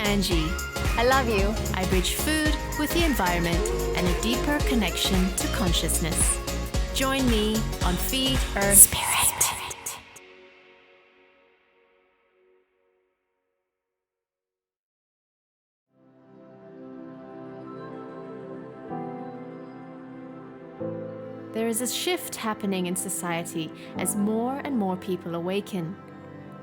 Angie. I love you. I bridge food with the environment and a deeper connection to consciousness. Join me on Feed Earth Spirit. There is a shift happening in society as more and more people awaken.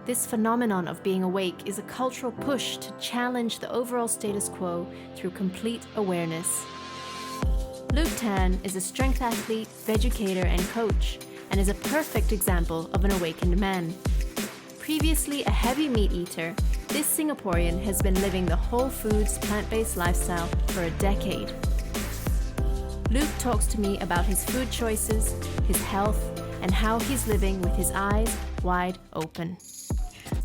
This phenomenon of being awake is a cultural push to challenge the overall status quo through complete awareness. Luke Tan is a strength athlete, vegucator, and coach, and is a perfect example of an awakened man. Previously a heavy meat eater, this Singaporean has been living the whole foods, plant-based lifestyle for a decade. Luke talks to me about his food choices, his health, and how he's living with his eyes wide open.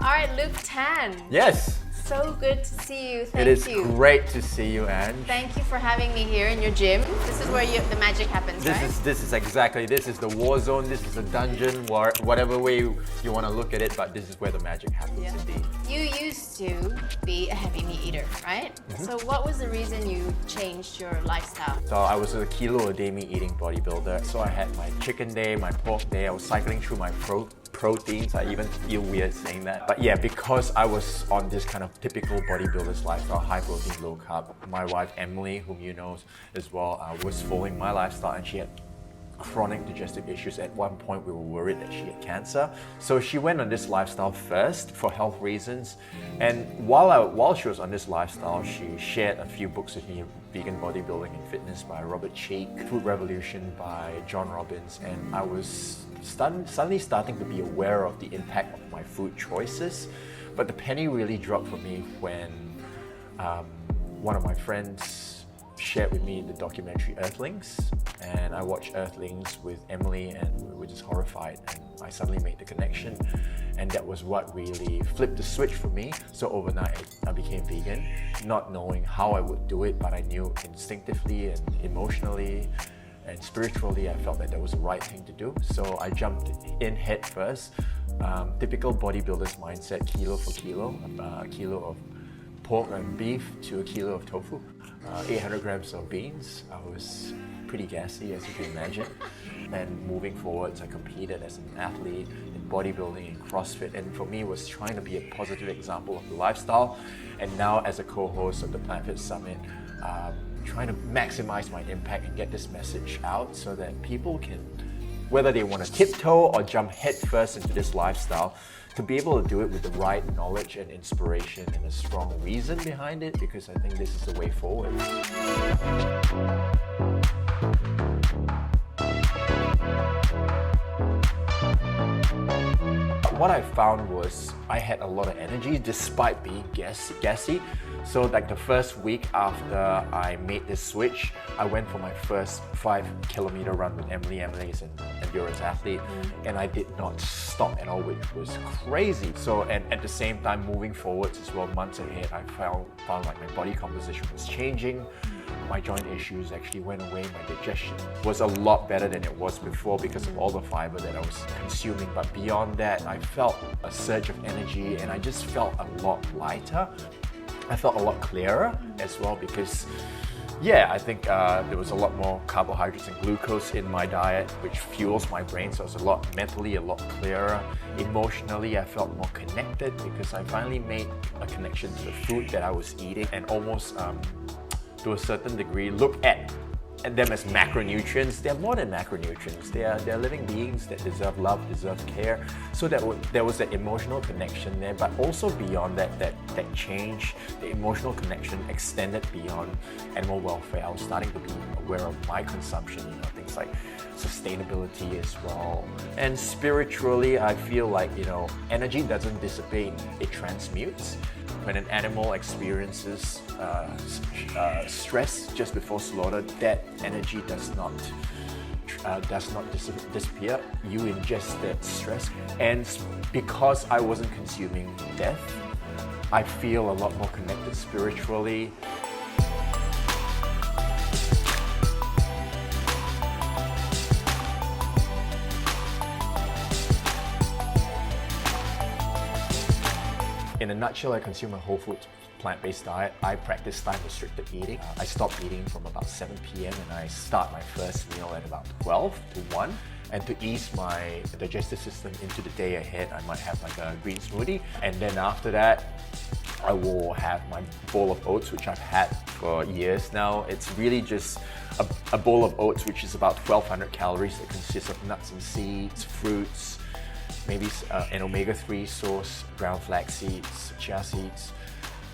All right, Luke Tan. Yes. So good to see you. Thank It is you. great to see you, Ange. Thank you for having me here in your gym. This is where the magic happens, right? This is the war zone. This is the dungeon, whatever way you want to look at it. But this is where the magic happens, indeed. You used to be a heavy meat eater, right? Mm-hmm. So what was the reason you changed your lifestyle? So I was a kilo a day meat eating bodybuilder. So I had my chicken day, my pork day. I was cycling through my proteins. I even feel weird saying that. But yeah, because I was on this kind of typical bodybuilder's lifestyle, high protein, low carb, my wife Emily, whom you know as well, was following my lifestyle, and she had chronic digestive issues. At one point we were worried that she had cancer. So she went on this lifestyle first for health reasons. And while she was on this lifestyle, she shared a few books with me, Vegan Bodybuilding and Fitness by Robert Cheek, Food Revolution by John Robbins, and I was suddenly starting to be aware of the impact of my food choices. But the penny really dropped for me when one of my friends shared with me the documentary Earthlings, and I watched Earthlings with Emily and we were just horrified, and I suddenly made the connection, and that was what really flipped the switch for me. So overnight I became vegan, not knowing how I would do it, but I knew instinctively and emotionally and spiritually I felt that was the right thing to do. So I jumped in head first. Typical bodybuilder's mindset, kilo for kilo, a kilo of pork and beef to a kilo of tofu, 800 grams of beans. I was pretty gassy, as you can imagine. And moving forwards, I competed as an athlete in bodybuilding and CrossFit, and for me was trying to be a positive example of the lifestyle. And now as a co-host of the Plant Fit Summit, trying to maximize my impact and get this message out so that people can, whether they want to tiptoe or jump head first into this lifestyle, to be able to do it with the right knowledge and inspiration and a strong reason behind it, because I think this is the way forward. What I found was I had a lot of energy despite being gassy. So like the first week after I made this switch, I went for my first 5-kilometer run with Emily. Emily is an endurance athlete, and I did not stop at all, which was crazy. So, and at the same time, moving forwards as well, months ahead, I found like my body composition was changing. My joint issues actually went away. My digestion was a lot better than it was before because of all the fiber that I was consuming. But beyond that, I felt a surge of energy, and I just felt a lot lighter. I felt a lot clearer as well because, yeah, I think there was a lot more carbohydrates and glucose in my diet, which fuels my brain. So I was a lot mentally, a lot clearer. Emotionally, I felt more connected because I finally made a connection to the food that I was eating, and almost to a certain degree look at them as macronutrients. They're more than macronutrients. They're living beings that deserve love, deserve care. So there was that emotional connection there, but also beyond that change, the emotional connection extended beyond animal welfare. I was starting to be aware of my consumption, things like sustainability as well. And spiritually, I feel like, energy doesn't dissipate, it transmutes. When an animal experiences stress just before slaughter, that energy does not disappear. You ingest that stress, and because I wasn't consuming death, I feel a lot more connected spiritually. In in a nutshell, I consume a whole food plant-based diet. I practice time-restricted eating. I stop eating from about 7 p.m. and I start my first meal at about 12 to 1. And to ease my digestive system into the day ahead, I might have like a green smoothie. And then after that, I will have my bowl of oats, which I've had for years now. It's really just a bowl of oats, which is about 1,200 calories. It consists of nuts and seeds, fruits, maybe an omega-3 source, ground flax seeds, chia seeds,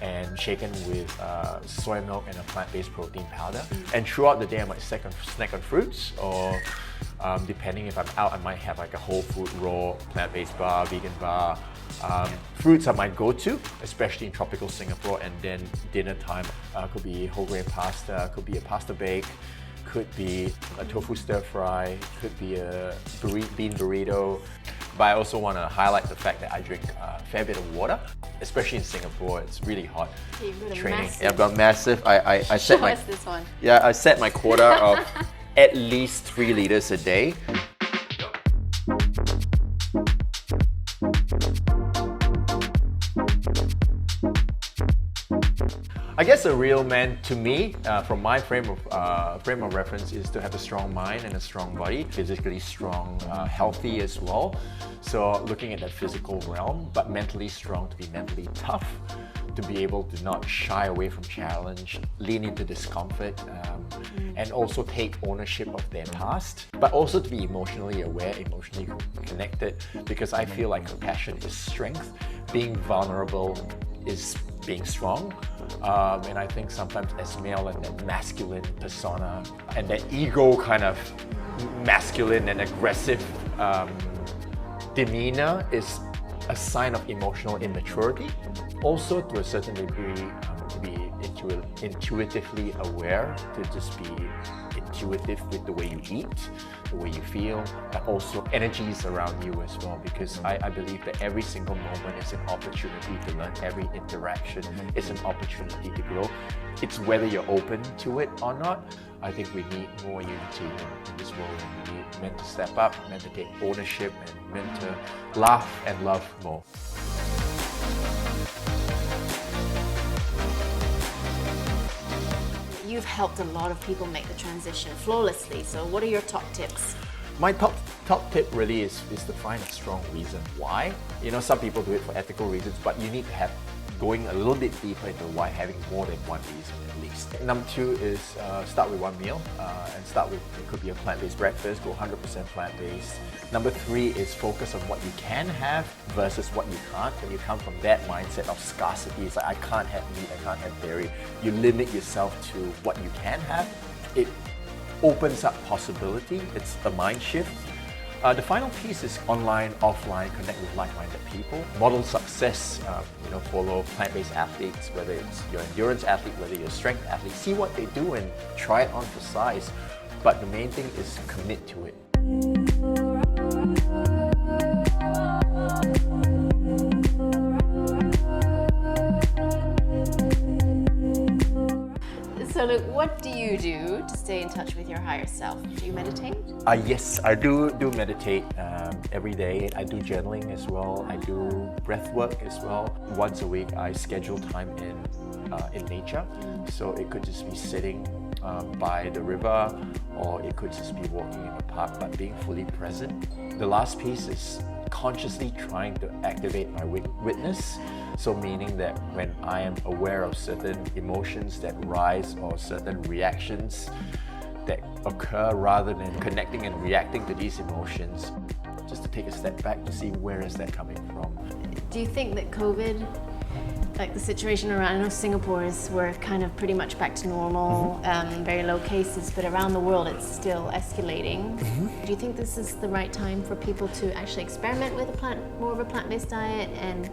and shaken with soy milk and a plant-based protein powder. And throughout the day, I might snack on fruits, or depending if I'm out, I might have like a whole food raw, plant-based bar, vegan bar. Fruits are my go-to, especially in tropical Singapore. And then dinner time could be whole grain pasta, could be a pasta bake, could be a tofu stir fry, could be a bean burrito. But I also want to highlight the fact that I drink a fair bit of water, especially in Singapore. It's really hot. You've got a training. massive- Yeah, I've got massive. I set Show my us this one. I set my quota of at least 3 liters a day. I guess a real man, to me, from my frame of reference, is to have a strong mind and a strong body, physically strong, healthy as well. So looking at that physical realm, but mentally strong, to be mentally tough, to be able to not shy away from challenge, lean into discomfort, and also take ownership of their past, but also to be emotionally aware, emotionally connected, because I feel like compassion is strength, being vulnerable is being strong. And I think sometimes as male, and that masculine persona and that ego kind of masculine and aggressive demeanor is a sign of emotional immaturity. Also, to a certain degree, to be intuitively aware, to just be intuitive with the way you eat, the way you feel, and also energies around you as well, because I believe that every single moment is an opportunity to learn. Every interaction is an opportunity to grow. It's whether you're open to it or not. I think we need more unity in this world. We need men to step up, men to take ownership, and men to laugh and love more. You've helped a lot of people make the transition flawlessly. So what are your top tips? My top tip really is to find a strong reason why. You know, some people do it for ethical reasons, but you need to have going a little bit deeper into why, having more than one reason at least. Number 2 is start with one meal and start with, it could be a plant-based breakfast, go 100% plant-based. Number 3 is focus on what you can have versus what you can't. When you come from that mindset of scarcity, it's like I can't have meat, I can't have dairy. You limit yourself to what you can have. It opens up possibility. It's a mind shift. The final piece is online, offline, connect with like-minded people. Model success, follow plant-based athletes, whether it's your endurance athlete, whether you're a strength athlete. See what they do and try it on for size. But the main thing is commit to it. So look, what do you do to stay in touch with your higher self? Do you meditate? Yes, I do meditate every day. I do journaling as well. I do breath work as well. Once a week, I schedule time in nature. So it could just be sitting by the river, or it could just be walking in the park, but being fully present. The last piece is consciously trying to activate my witness. So meaning that when I am aware of certain emotions that rise or certain reactions that occur, rather than connecting and reacting to these emotions, just to take a step back to see where is that coming from. Do you think that COVID, like the situation around, I know Singapore we're kind of pretty much back to normal, very low cases, but around the world it's still escalating. Do you think this is the right time for people to actually experiment with more of a plant-based diet and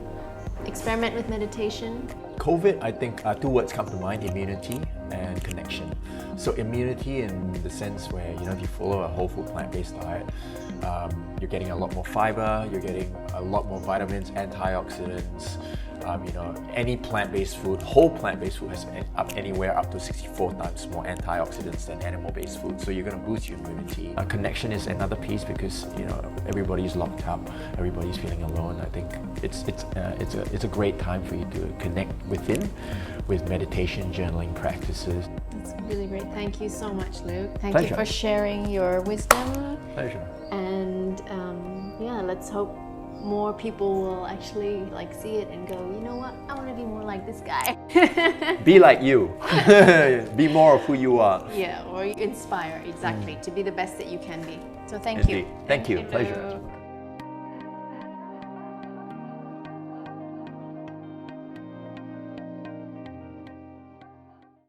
experiment with meditation? COVID, I think 2 words come to mind: immunity and connection. So immunity in the sense where, if you follow a whole food plant-based diet, you're getting a lot more fiber, you're getting a lot more vitamins, antioxidants, Any plant-based food, whole plant-based food has anywhere up to 64 times more antioxidants than animal-based food. So you're going to boost your immunity. Connection is another piece because everybody's locked up, everybody's feeling alone. I think it's a great time for you to connect within with meditation, journaling practices. That's really great. Thank you so much, Luke. Thank Pleasure. you for sharing your wisdom. Pleasure. And let's hope more people will actually see it and go, you know what, I want to be more like this guy. Be like you. Be more of who you are. Yeah, or inspire, exactly, to be the best that you can be. So thank Indeed. you. Thank you. Pleasure.